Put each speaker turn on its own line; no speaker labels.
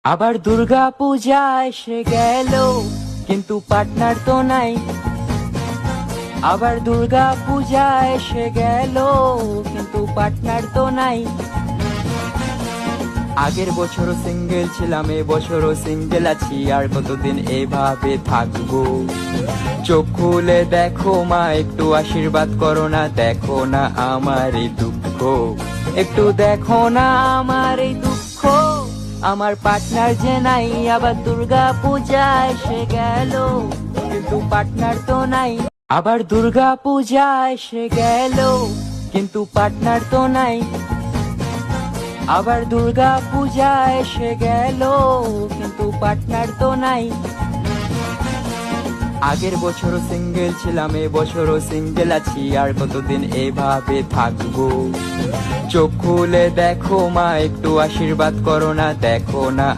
আবার দুর্গা পূজা এসে গেল, কিন্তু পার্টনার তো নাই। আবার দুর্গা পূজা এসে গেল, কিন্তু পার্টনার তো নাই। আগের বছরও সিঙ্গেল ছিলাম, এবছরও সিঙ্গেল আছি, আর কতদিন এভাবে থাকবো। চোখ খুলে দেখো মা, একটু আশীর্বাদ করো না, দেখো না আমার এই দুঃখ, একটু দেখো না আমার এই দুঃখ। আমার পার্টনার যে নাই, আবার দুর্গা পূজা এসে গেল, কিন্তু পার্টনার তো নাই। আবার দুর্গা পূজা এসে গেল, কিন্তু পার্টনার তো নাই। আবার দুর্গা পূজা এসে গেল, কিন্তু পার্টনার তো নাই। আগের বছরও সিঙ্গেল ছিলাম, এবছরও সিঙ্গেল আছি, আর কতদিন এভাবে থাকবো। চোখ খুলে দেখো মা, একটু আশীর্বাদ করো না, দেখো না